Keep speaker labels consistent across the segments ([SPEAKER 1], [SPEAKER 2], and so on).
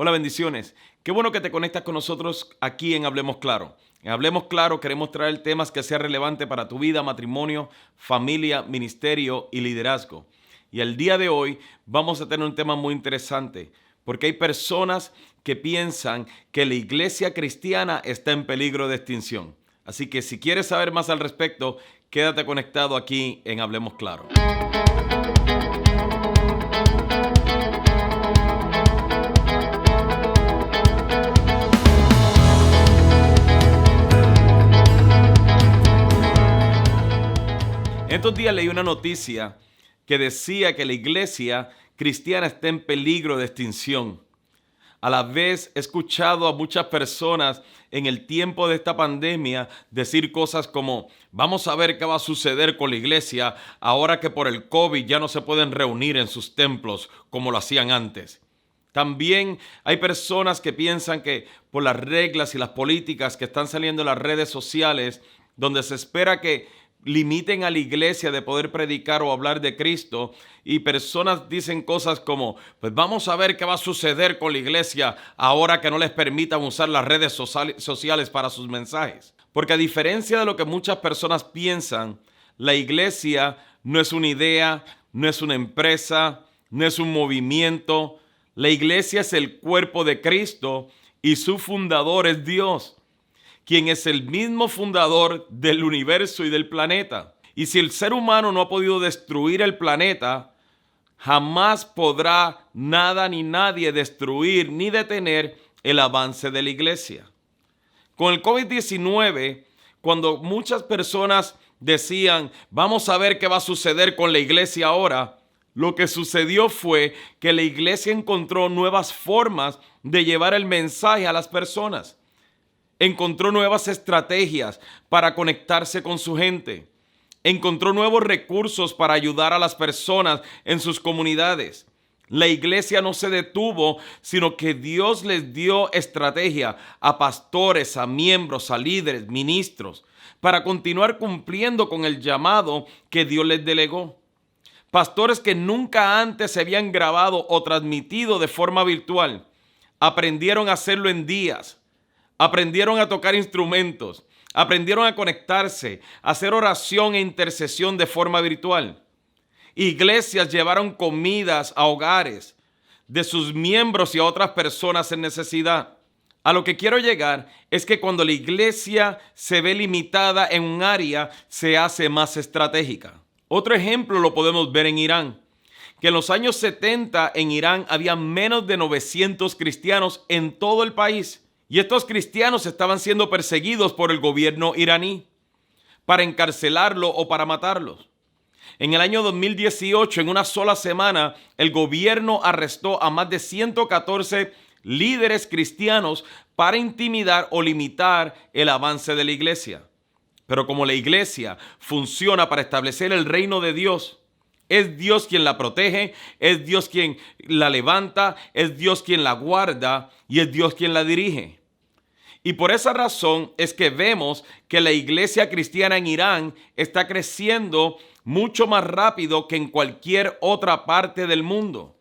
[SPEAKER 1] Hola, bendiciones. Qué bueno que te conectas con nosotros aquí en Hablemos Claro. En Hablemos Claro queremos traer temas que sean relevantes para tu vida, matrimonio, familia, ministerio y liderazgo. Y el día de hoy vamos a tener un tema muy interesante, porque hay personas que piensan que la iglesia cristiana está en peligro de extinción. Así que si quieres saber más al respecto, quédate conectado aquí en Hablemos Claro. Estos días leí una noticia que decía que la iglesia cristiana está en peligro de extinción. A la vez he escuchado a muchas personas en el tiempo de esta pandemia decir cosas como: vamos a ver qué va a suceder con la iglesia ahora que por el COVID ya no se pueden reunir en sus templos como lo hacían antes. También hay personas que piensan que por las reglas y las políticas que están saliendo en las redes sociales, donde se espera que limiten a la iglesia de poder predicar o hablar de Cristo, y personas dicen cosas como: pues vamos a ver qué va a suceder con la iglesia ahora que no les permitan usar las redes sociales para sus mensajes. Porque a diferencia de lo que muchas personas piensan, la iglesia no es una idea, no es una empresa, no es un movimiento. La iglesia es el cuerpo de Cristo y su fundador es Dios, quien es el mismo fundador del universo y del planeta. Y si el ser humano no ha podido destruir el planeta, jamás podrá nada ni nadie destruir ni detener el avance de la iglesia. Con el COVID-19, cuando muchas personas decían: vamos a ver qué va a suceder con la iglesia ahora, lo que sucedió fue que la iglesia encontró nuevas formas de llevar el mensaje a las personas. Encontró nuevas estrategias para conectarse con su gente. Encontró nuevos recursos para ayudar a las personas en sus comunidades. La iglesia no se detuvo, sino que Dios les dio estrategia a pastores, a miembros, a líderes, ministros, para continuar cumpliendo con el llamado que Dios les delegó. Pastores que nunca antes se habían grabado o transmitido de forma virtual, aprendieron a hacerlo en días. Aprendieron a tocar instrumentos, aprendieron a conectarse, a hacer oración e intercesión de forma virtual. Iglesias llevaron comidas a hogares de sus miembros y a otras personas en necesidad. A lo que quiero llegar es que cuando la iglesia se ve limitada en un área, se hace más estratégica. Otro ejemplo lo podemos ver en Irán, que en los años 70 en Irán había menos de 900 cristianos en todo el país. Y estos cristianos estaban siendo perseguidos por el gobierno iraní para encarcelarlos o para matarlos. En el año 2018, en una sola semana, el gobierno arrestó a más de 114 líderes cristianos para intimidar o limitar el avance de la iglesia. Pero como la iglesia funciona para establecer el reino de Dios, es Dios quien la protege, es Dios quien la levanta, es Dios quien la guarda y es Dios quien la dirige. Y por esa razón es que vemos que la iglesia cristiana en Irán está creciendo mucho más rápido que en cualquier otra parte del mundo.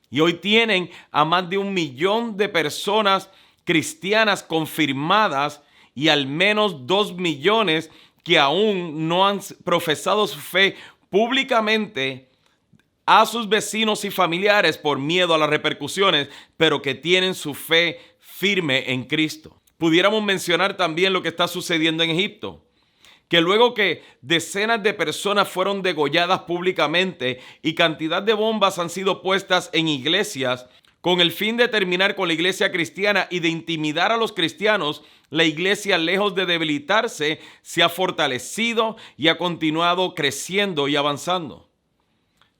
[SPEAKER 1] Y hoy tienen a más de 1 millón de personas cristianas confirmadas y al menos 2 millones que aún no han profesado su fe públicamente a sus vecinos y familiares por miedo a las repercusiones, pero que tienen su fe firme en Cristo. Pudiéramos mencionar también lo que está sucediendo en Egipto, que luego que decenas de personas fueron degolladas públicamente y cantidad de bombas han sido puestas en iglesias con el fin de terminar con la iglesia cristiana y de intimidar a los cristianos, la iglesia, lejos de debilitarse, se ha fortalecido y ha continuado creciendo y avanzando.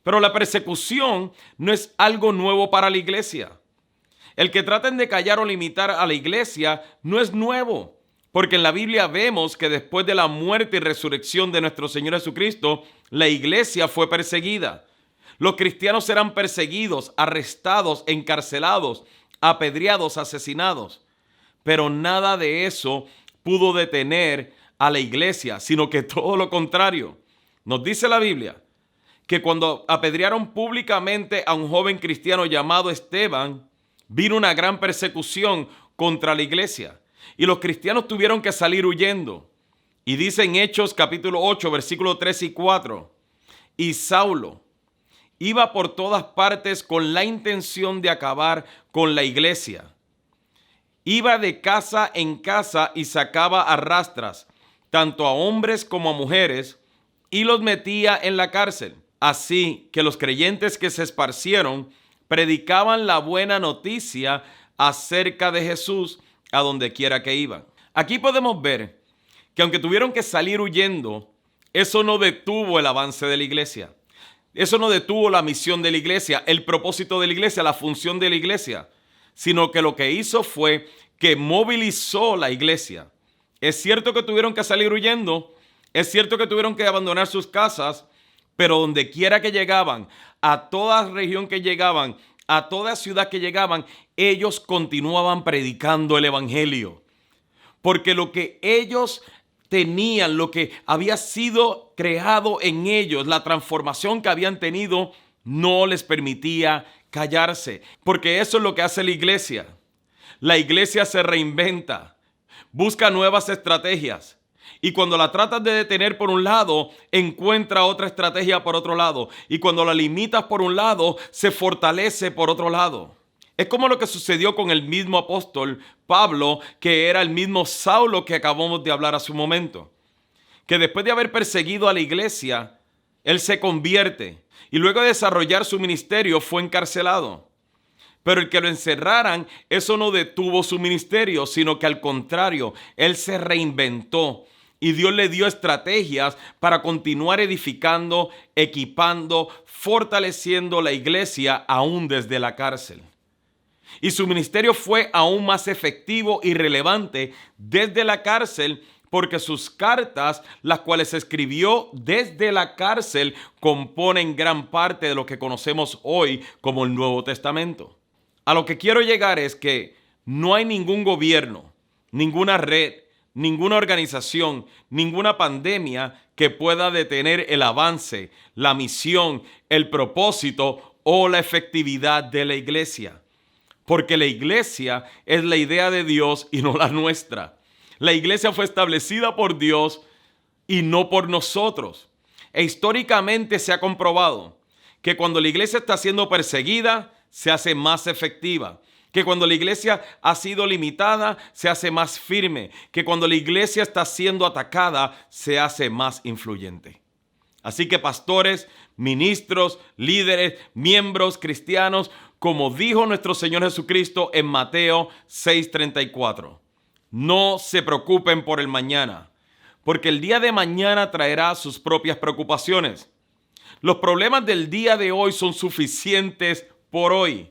[SPEAKER 1] Pero la persecución no es algo nuevo para la iglesia. El que traten de callar o limitar a la iglesia no es nuevo, porque en la Biblia vemos que después de la muerte y resurrección de nuestro Señor Jesucristo, la iglesia fue perseguida. Los cristianos serán perseguidos, arrestados, encarcelados, apedreados, asesinados. Pero nada de eso pudo detener a la iglesia, sino que todo lo contrario. Nos dice la Biblia que cuando apedrearon públicamente a un joven cristiano llamado Esteban, vino una gran persecución contra la iglesia y los cristianos tuvieron que salir huyendo. Y dice en Hechos capítulo 8, versículos 3 y 4, y Saulo iba por todas partes con la intención de acabar con la iglesia. Iba de casa en casa y sacaba a rastras, tanto a hombres como a mujeres, y los metía en la cárcel. Así que los creyentes que se esparcieron predicaban la buena noticia acerca de Jesús a donde quiera que iban. Aquí podemos ver que aunque tuvieron que salir huyendo, eso no detuvo el avance de la iglesia. Eso no detuvo la misión de la iglesia, el propósito de la iglesia, la función de la iglesia, sino que lo que hizo fue que movilizó la iglesia. Es cierto que tuvieron que salir huyendo, es cierto que tuvieron que abandonar sus casas, pero donde quiera que llegaban, a toda región que llegaban, a toda ciudad que llegaban, ellos continuaban predicando el evangelio. Porque lo que ellos tenían, lo que había sido creado en ellos, la transformación que habían tenido, no les permitía callarse. Porque eso es lo que hace la iglesia. La iglesia se reinventa, busca nuevas estrategias. Y cuando la tratas de detener por un lado, encuentra otra estrategia por otro lado. Y cuando la limitas por un lado, se fortalece por otro lado. Es como lo que sucedió con el mismo apóstol Pablo, que era el mismo Saulo que acabamos de hablar hace un momento. Que después de haber perseguido a la iglesia, él se convierte. Y luego de desarrollar su ministerio, fue encarcelado. Pero el que lo encerraran, eso no detuvo su ministerio, sino que al contrario, él se reinventó. Y Dios le dio estrategias para continuar edificando, equipando, fortaleciendo la iglesia aún desde la cárcel. Y su ministerio fue aún más efectivo y relevante desde la cárcel porque sus cartas, las cuales escribió desde la cárcel, componen gran parte de lo que conocemos hoy como el Nuevo Testamento. A lo que quiero llegar es que no hay ningún gobierno, ninguna red, ninguna organización, ninguna pandemia que pueda detener el avance, la misión, el propósito o la efectividad de la iglesia. Porque la iglesia es la idea de Dios y no la nuestra. La iglesia fue establecida por Dios y no por nosotros. E históricamente se ha comprobado que cuando la iglesia está siendo perseguida, se hace más efectiva. Que cuando la iglesia ha sido limitada, se hace más firme. Que cuando la iglesia está siendo atacada, se hace más influyente. Así que pastores, ministros, líderes, miembros cristianos, como dijo nuestro Señor Jesucristo en Mateo 6:34, no se preocupen por el mañana, porque el día de mañana traerá sus propias preocupaciones. Los problemas del día de hoy son suficientes por hoy.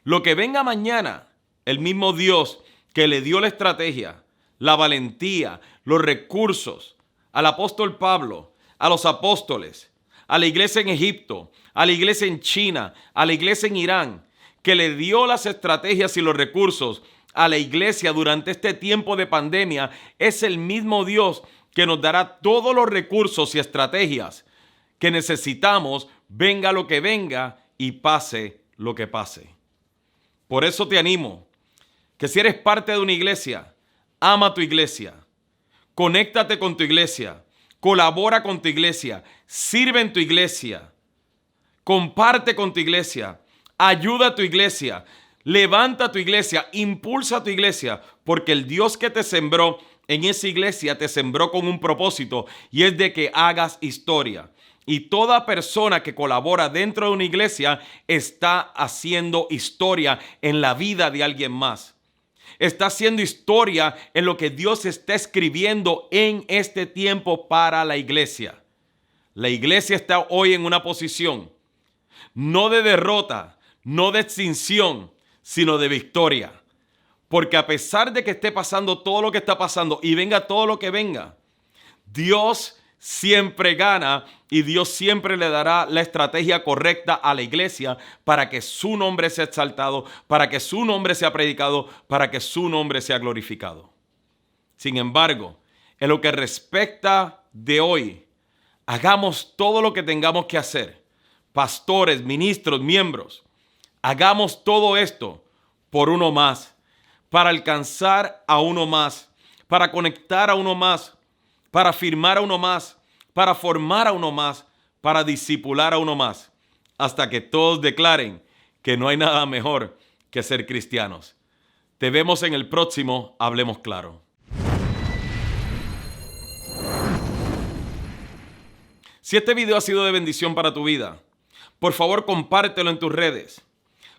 [SPEAKER 1] Lo que venga mañana, el mismo Dios que le dio la estrategia, la valentía, los recursos al apóstol Pablo, a los apóstoles, a la iglesia en Egipto, a la iglesia en China, a la iglesia en Irán, que le dio las estrategias y los recursos a la iglesia durante este tiempo de pandemia, es el mismo Dios que nos dará todos los recursos y estrategias que necesitamos, venga lo que venga y pase lo que pase. Por eso te animo que si eres parte de una iglesia, ama tu iglesia, conéctate con tu iglesia, colabora con tu iglesia, sirve en tu iglesia, comparte con tu iglesia, ayuda a tu iglesia, levanta tu iglesia, impulsa tu iglesia, porque el Dios que te sembró en esa iglesia te sembró con un propósito y es de que hagas historia. Y toda persona que colabora dentro de una iglesia está haciendo historia en la vida de alguien más. Está haciendo historia en lo que Dios está escribiendo en este tiempo para la iglesia. La iglesia está hoy en una posición no de derrota, no de extinción, sino de victoria. Porque a pesar de que esté pasando todo lo que está pasando y venga todo lo que venga, Dios siempre gana y Dios siempre le dará la estrategia correcta a la iglesia para que su nombre sea exaltado, para que su nombre sea predicado, para que su nombre sea glorificado. Sin embargo, en lo que respecta de hoy, hagamos todo lo que tengamos que hacer. Pastores, ministros, miembros, hagamos todo esto por uno más, para alcanzar a uno más, para conectar a uno más, para firmar a uno más, para formar a uno más, para discipular a uno más, hasta que todos declaren que no hay nada mejor que ser cristianos. Te vemos en el próximo Hablemos Claro. Si este video ha sido de bendición para tu vida, por favor compártelo en tus redes.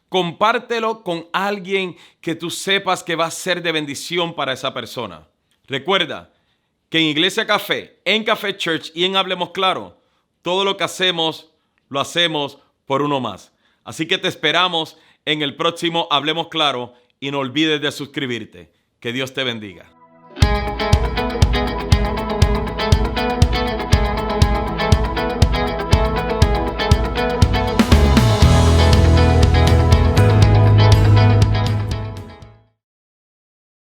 [SPEAKER 1] Compártelo con alguien que tú sepas que va a ser de bendición para esa persona. Recuerda que en Iglesia Café, en Café Church y en Hablemos Claro, todo lo que hacemos, lo hacemos por uno más. Así que te esperamos en el próximo Hablemos Claro y no olvides de suscribirte. Que Dios te bendiga.